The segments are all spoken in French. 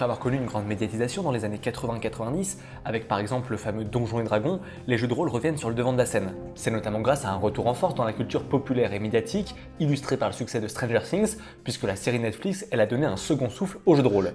Après avoir connu une grande médiatisation dans les années 80-90, avec par exemple le fameux Donjons et Dragons, les jeux de rôle reviennent sur le devant de la scène. C'est notamment grâce à un retour en force dans la culture populaire et médiatique, illustré par le succès de Stranger Things, puisque la série Netflix, elle a donné un second souffle aux jeux de rôle.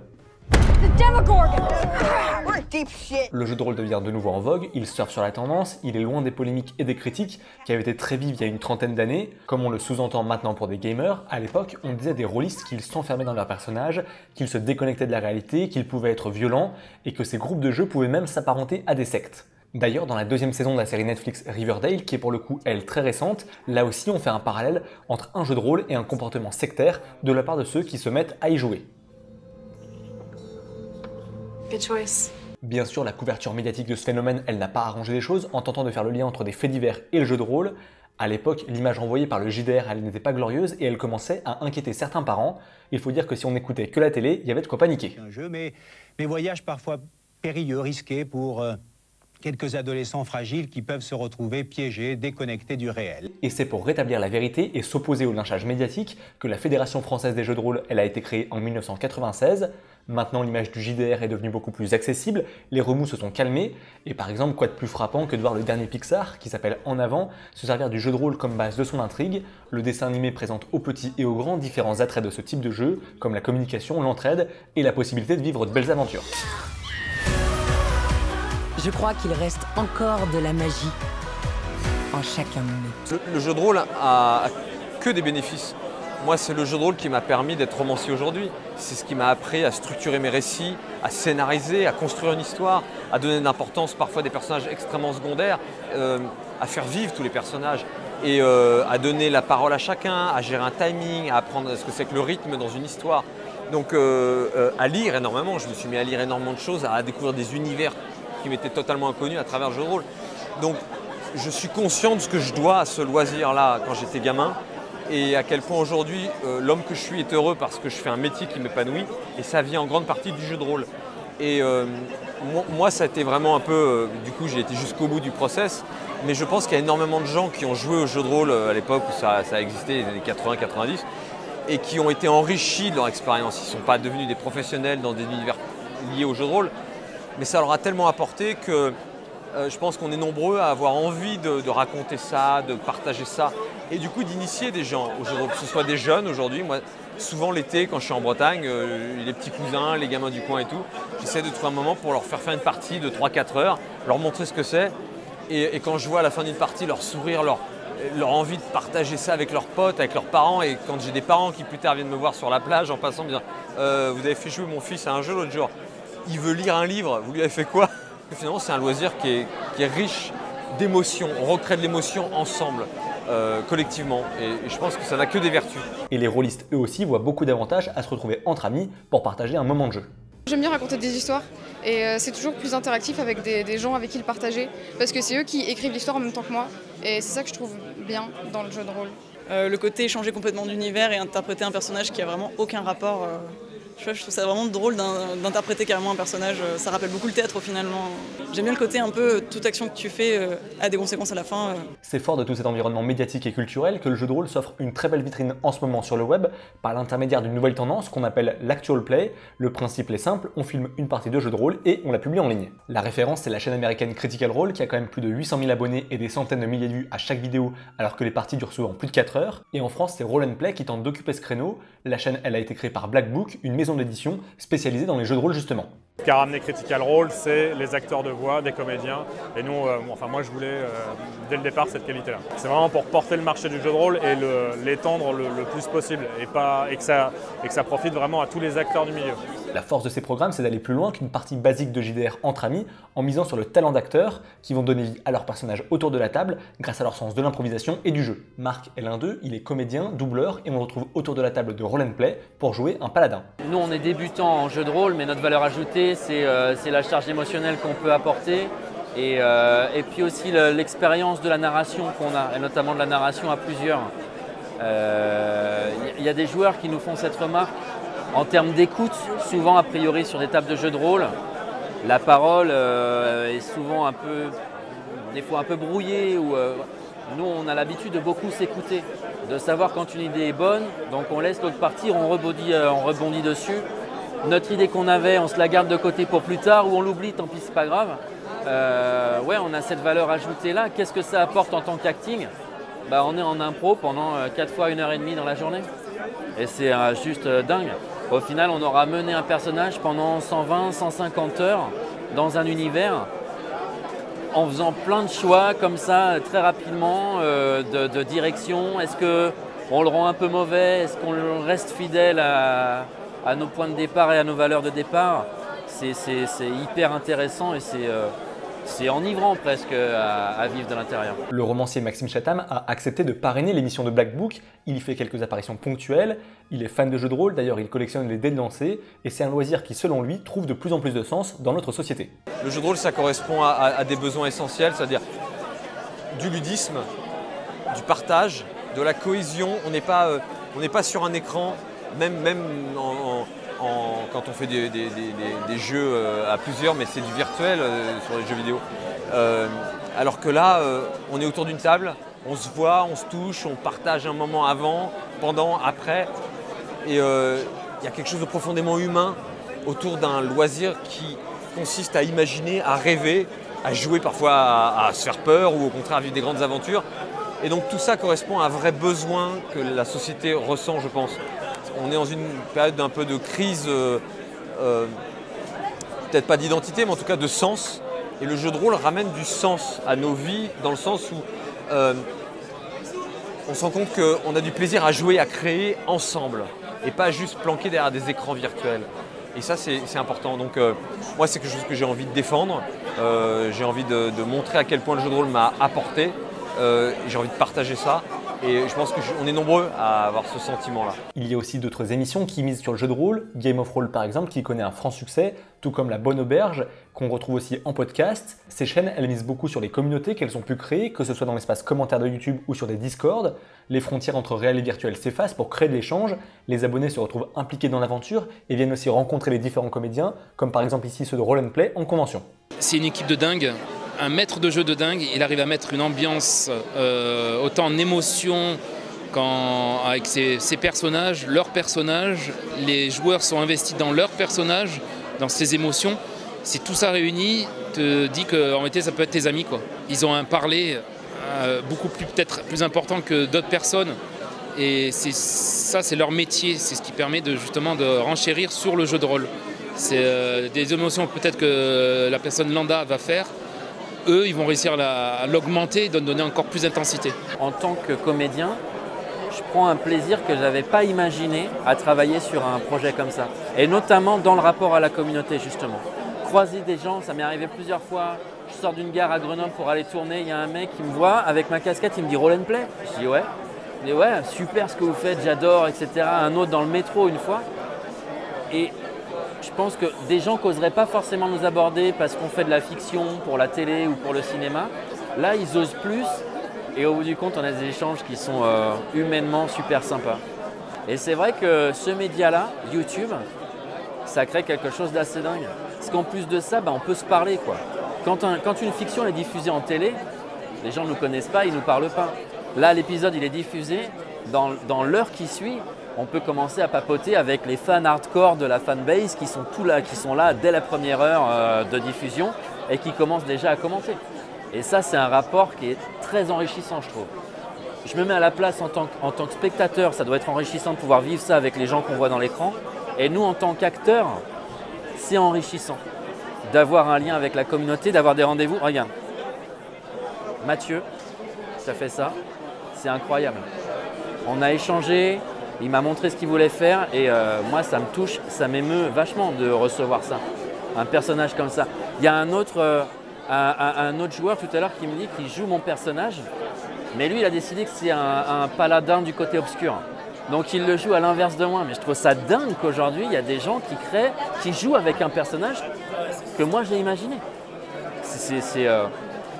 Le jeu de rôle devient de nouveau en vogue, il surfe sur la tendance, il est loin des polémiques et des critiques qui avaient été très vives il y a une trentaine d'années. Comme on le sous-entend maintenant pour des gamers, à l'époque, on disait des rôlistes qu'ils s'enfermaient dans leur personnage, qu'ils se déconnectaient de la réalité, qu'ils pouvaient être violents, et que ces groupes de jeux pouvaient même s'apparenter à des sectes. D'ailleurs, dans la deuxième saison de la série Netflix Riverdale, qui est pour le coup, elle, très récente, là aussi on fait un parallèle entre un jeu de rôle et un comportement sectaire de la part de ceux qui se mettent à y jouer. Good choice. Bien sûr, la couverture médiatique de ce phénomène, elle n'a pas arrangé les choses en tentant de faire le lien entre des faits divers et le jeu de rôle. À l'époque, l'image envoyée par le JDR, elle n'était pas glorieuse et elle commençait à inquiéter certains parents. Il faut dire que si on n'écoutait que la télé, il y avait de quoi paniquer. Un jeu, mais voyages parfois périlleux, risqués pour quelques adolescents fragiles qui peuvent se retrouver piégés, déconnectés du réel. Et c'est pour rétablir la vérité et s'opposer au lynchage médiatique que la Fédération française des jeux de rôle, elle a été créée en 1996. Maintenant, l'image du JDR est devenue beaucoup plus accessible, les remous se sont calmés, et par exemple, quoi de plus frappant que de voir le dernier Pixar, qui s'appelle En Avant, se servir du jeu de rôle comme base de son intrigue. Le dessin animé présente aux petits et aux grands différents attraits de ce type de jeu, comme la communication, l'entraide et la possibilité de vivre de belles aventures. Je crois qu'il reste encore de la magie en chacun de nous. Le jeu de rôle a que des bénéfices. Moi, c'est le jeu de rôle qui m'a permis d'être romancier aujourd'hui. C'est ce qui m'a appris à structurer mes récits, à scénariser, à construire une histoire, à donner de l'importance parfois à des personnages extrêmement secondaires, à faire vivre tous les personnages et à donner la parole à chacun, à gérer un timing, à apprendre ce que c'est que le rythme dans une histoire. Donc à lire énormément, je me suis mis à lire énormément de choses, à découvrir des univers qui m'étaient totalement inconnus à travers le jeu de rôle. Donc je suis conscient de ce que je dois à ce loisir-là quand j'étais gamin. Et à quel point aujourd'hui l'homme que je suis est heureux parce que je fais un métier qui m'épanouit et ça vient en grande partie du jeu de rôle. Et moi ça a été vraiment un peu, du coup j'ai été jusqu'au bout du process, mais je pense qu'il y a énormément de gens qui ont joué au jeu de rôle à l'époque où ça a existé, les années 80-90, et qui ont été enrichis de leur expérience. Ils ne sont pas devenus des professionnels dans des univers liés au jeu de rôle, mais ça leur a tellement apporté que je pense qu'on est nombreux à avoir envie de raconter ça, de partager ça et du coup d'initier des gens au jeu de rôle, que ce soit des jeunes aujourd'hui. Moi, souvent l'été, quand je suis en Bretagne, les petits cousins, les gamins du coin et tout, j'essaie de trouver un moment pour leur faire une partie de 3-4 heures, leur montrer ce que c'est et quand je vois à la fin d'une partie leur sourire, leur envie de partager ça avec leurs potes, avec leurs parents et quand j'ai des parents qui plus tard viennent me voir sur la plage en passant me dire vous avez fait jouer mon fils à un jeu l'autre jour, il veut lire un livre, vous lui avez fait quoi? Finalement, c'est un loisir qui est riche d'émotions. On recrée de l'émotion ensemble, collectivement. Et je pense que ça n'a que des vertus. Et les rôlistes, eux aussi, voient beaucoup d'avantages à se retrouver entre amis pour partager un moment de jeu. J'aime bien raconter des histoires et c'est toujours plus interactif avec des gens avec qui le partager. Parce que c'est eux qui écrivent l'histoire en même temps que moi. Et c'est ça que je trouve bien dans le jeu de rôle. Le côté changer complètement d'univers et interpréter un personnage qui a vraiment aucun rapport. Je trouve ça vraiment drôle d'interpréter carrément un personnage, ça rappelle beaucoup le théâtre finalement. J'aime bien le côté un peu, toute action que tu fais a des conséquences à la fin. C'est fort de tout cet environnement médiatique et culturel que le jeu de rôle s'offre une très belle vitrine en ce moment sur le web par l'intermédiaire d'une nouvelle tendance qu'on appelle l'actual play. Le principe est simple, on filme une partie de jeu de rôle et on la publie en ligne. La référence, c'est la chaîne américaine Critical Role qui a quand même plus de 800 000 abonnés et des centaines de milliers de vues à chaque vidéo alors que les parties durent souvent plus de 4 heures. Et en France, c'est Roll & Play qui tente d'occuper ce créneau. La chaîne, elle a été créée par Black Book, une maison d'édition spécialisée dans les jeux de rôle justement. Ce qu'a ramené Critical Role, c'est les acteurs de voix, des comédiens. Et nous, moi je voulais dès le départ cette qualité-là. C'est vraiment pour porter le marché du jeu de rôle et l'étendre le plus possible et que ça profite vraiment à tous les acteurs du milieu. La force de ces programmes, c'est d'aller plus loin qu'une partie basique de JDR entre amis en misant sur le talent d'acteurs qui vont donner vie à leurs personnages autour de la table grâce à leur sens de l'improvisation et du jeu. Marc est l'un d'eux, il est comédien, doubleur et on le retrouve autour de la table de Roll & Play pour jouer un paladin. Nous, on est débutants en jeu de rôle, mais notre valeur ajoutée, c'est la charge émotionnelle qu'on peut apporter et puis aussi l'expérience de la narration qu'on a, et notamment de la narration à plusieurs. Il y a des joueurs qui nous font cette remarque. En termes d'écoute, souvent a priori sur des tables de jeu de rôle, la parole est souvent des fois un peu brouillée. Nous, on a l'habitude de beaucoup s'écouter, de savoir quand une idée est bonne, donc on laisse l'autre partir, on rebondit dessus. notre idée qu'on avait, on se la garde de côté pour plus tard ou on l'oublie, tant pis, c'est pas grave. Ouais, on a cette valeur ajoutée là. Qu'est-ce que ça apporte en tant qu'acting? On est en impro pendant 4 fois 1h30 dans la journée. Et c'est juste dingue. Au final, on aura mené un personnage pendant 120, 150 heures dans un univers en faisant plein de choix comme ça, très rapidement, de direction. Est-ce qu'on le rend un peu mauvais? Est-ce qu'on reste fidèle à nos points de départ et à nos valeurs de départ? C'est hyper intéressant et c'est enivrant presque à vivre de l'intérieur. Le romancier Maxime Chatham a accepté de parrainer l'émission de Black Book. Il y fait quelques apparitions ponctuelles. Il est fan de jeux de rôle, d'ailleurs il collectionne les dés de lancer. Et c'est un loisir qui, selon lui, trouve de plus en plus de sens dans notre société. Le jeu de rôle, ça correspond à des besoins essentiels, c'est-à-dire du ludisme, du partage, de la cohésion. On n'est pas sur un écran, même quand on fait des jeux à plusieurs, mais c'est du virtuel sur les jeux vidéo. Alors que là, on est autour d'une table, on se voit, on se touche, on partage un moment avant, pendant, après. Et il y a quelque chose de profondément humain autour d'un loisir qui consiste à imaginer, à rêver, à jouer parfois à se faire peur ou au contraire à vivre des grandes aventures. Et donc tout ça correspond à un vrai besoin que la société ressent, je pense. On est dans une période d'un peu de crise, peut-être pas d'identité, mais en tout cas de sens. Et le jeu de rôle ramène du sens à nos vies, dans le sens où on se rend compte qu'on a du plaisir à jouer, à créer ensemble, et pas juste planqué derrière des écrans virtuels. Et ça, c'est important. Donc moi, c'est quelque chose que j'ai envie de défendre. J'ai envie de montrer à quel point le jeu de rôle m'a apporté. J'ai envie de partager ça. Et je pense qu'on est nombreux à avoir ce sentiment-là. Il y a aussi d'autres émissions qui misent sur le jeu de rôle, Game of Roll par exemple, qui connaît un franc succès, tout comme La Bonne Auberge, qu'on retrouve aussi en podcast. Ces chaînes, elles misent beaucoup sur les communautés qu'elles ont pu créer, que ce soit dans l'espace commentaire de YouTube ou sur des Discord. Les frontières entre réel et virtuel s'effacent pour créer de l'échange. Les abonnés se retrouvent impliqués dans l'aventure et viennent aussi rencontrer les différents comédiens, comme par exemple ici ceux de Roll & Play en convention. C'est une équipe de dingue. Un maître de jeu de dingue, il arrive à mettre une ambiance autant en émotion avec ses personnages, leurs personnages, les joueurs sont investis dans leurs personnages, dans ses émotions. Si tout ça réuni, te dit qu'en réalité ça peut être tes amis, quoi. Ils ont un parler beaucoup plus peut-être plus important que d'autres personnes. Et ça, c'est leur métier, c'est ce qui permet justement de renchérir sur le jeu de rôle. C'est des émotions peut-être que la personne lambda va faire. Eux, ils vont réussir à l'augmenter et de donner encore plus d'intensité. En tant que comédien, je prends un plaisir que je n'avais pas imaginé à travailler sur un projet comme ça. Et notamment dans le rapport à la communauté, justement. Croiser des gens, ça m'est arrivé plusieurs fois. Je sors d'une gare à Grenoble pour aller tourner, il y a un mec qui me voit avec ma casquette, il me dit Roll & Play. Je dis ouais. Il dit ouais, super ce que vous faites, j'adore, etc. Un autre dans le métro une fois. Et je pense que des gens n'oseraient pas forcément nous aborder parce qu'on fait de la fiction pour la télé ou pour le cinéma. Là, ils osent plus et au bout du compte, on a des échanges qui sont humainement super sympas. Et c'est vrai que ce média-là, YouTube, ça crée quelque chose d'assez dingue. Parce qu'en plus de ça, on peut se parler, quoi. Quand une fiction est diffusée en télé, les gens ne nous connaissent pas, ils ne nous parlent pas. Là, l'épisode, il est diffusé dans l'heure qui suit. On peut commencer à papoter avec les fans hardcore de la fanbase qui sont là dès la première heure de diffusion et qui commencent déjà à commenter. Et ça, c'est un rapport qui est très enrichissant, je trouve. Je me mets à la place en tant que spectateur, ça doit être enrichissant de pouvoir vivre ça avec les gens qu'on voit dans l'écran. Et nous, en tant qu'acteurs, c'est enrichissant d'avoir un lien avec la communauté, d'avoir des rendez-vous. Regarde, Mathieu, ça fait ça, c'est incroyable. On a échangé. Il m'a montré ce qu'il voulait faire et moi, ça me touche, ça m'émeut vachement de recevoir ça, un personnage comme ça. Il y a un autre joueur tout à l'heure qui me dit qu'il joue mon personnage, mais lui, il a décidé que c'est un paladin du côté obscur. Donc, il le joue à l'inverse de moi. Mais je trouve ça dingue qu'aujourd'hui, il y a des gens qui jouent avec un personnage que moi, j'ai imaginé.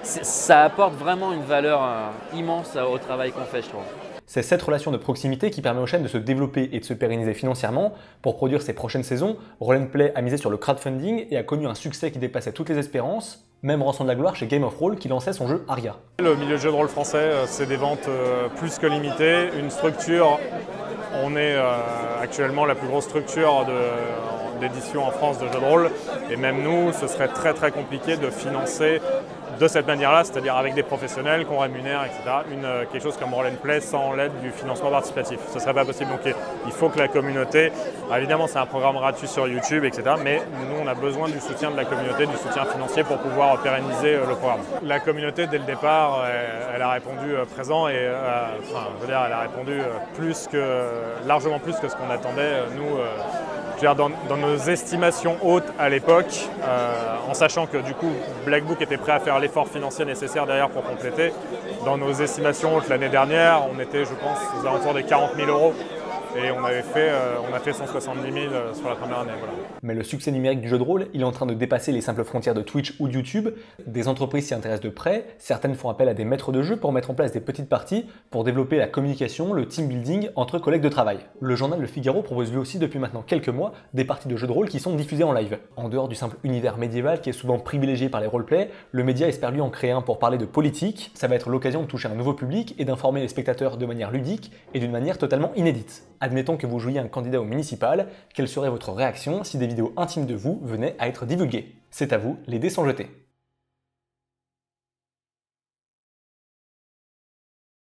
Ça apporte vraiment une valeur immense au travail qu'on fait, je trouve. C'est cette relation de proximité qui permet aux chaînes de se développer et de se pérenniser financièrement. Pour produire ses prochaines saisons, Roll & Play a misé sur le crowdfunding et a connu un succès qui dépassait toutes les espérances, même rançon de la gloire chez Game of Roll qui lançait son jeu Aria. Le milieu de jeu de rôle français, c'est des ventes plus que limitées, une structure On est actuellement la plus grosse structure d'édition en France de jeux de rôle, et même nous, ce serait très très compliqué de financer de cette manière-là, c'est-à-dire avec des professionnels qu'on rémunère, etc., quelque chose comme Roll & Play sans l'aide du financement participatif. Ce ne serait pas possible. Donc il faut que la communauté, évidemment c'est un programme gratuit sur YouTube, etc., mais nous on a besoin du soutien de la communauté, du soutien financier pour pouvoir pérenniser le programme. La communauté dès le départ, elle a répondu présent et elle a répondu largement plus que ce qu'on attendait, nous. Dans nos estimations hautes à l'époque, en sachant que du coup Black Book était prêt à faire l'effort financier nécessaire derrière pour compléter, dans nos estimations hautes l'année dernière, on était je pense aux alentours des 40 000 €. Et on a fait 170 000 sur la première année. Voilà. Mais le succès numérique du jeu de rôle, il est en train de dépasser les simples frontières de Twitch ou de YouTube. Des entreprises s'y intéressent de près, certaines font appel à des maîtres de jeu pour mettre en place des petites parties, pour développer la communication, le team building entre collègues de travail. Le journal Le Figaro propose lui aussi depuis maintenant quelques mois des parties de jeux de rôle qui sont diffusées en live. En dehors du simple univers médiéval qui est souvent privilégié par les roleplays, le média espère lui en créer un pour parler de politique. Ça va être l'occasion de toucher un nouveau public et d'informer les spectateurs de manière ludique et d'une manière totalement inédite. Admettons que vous jouiez un candidat au municipal, quelle serait votre réaction si des vidéos intimes de vous venaient à être divulguées? C'est à vous, les dés sont jetés.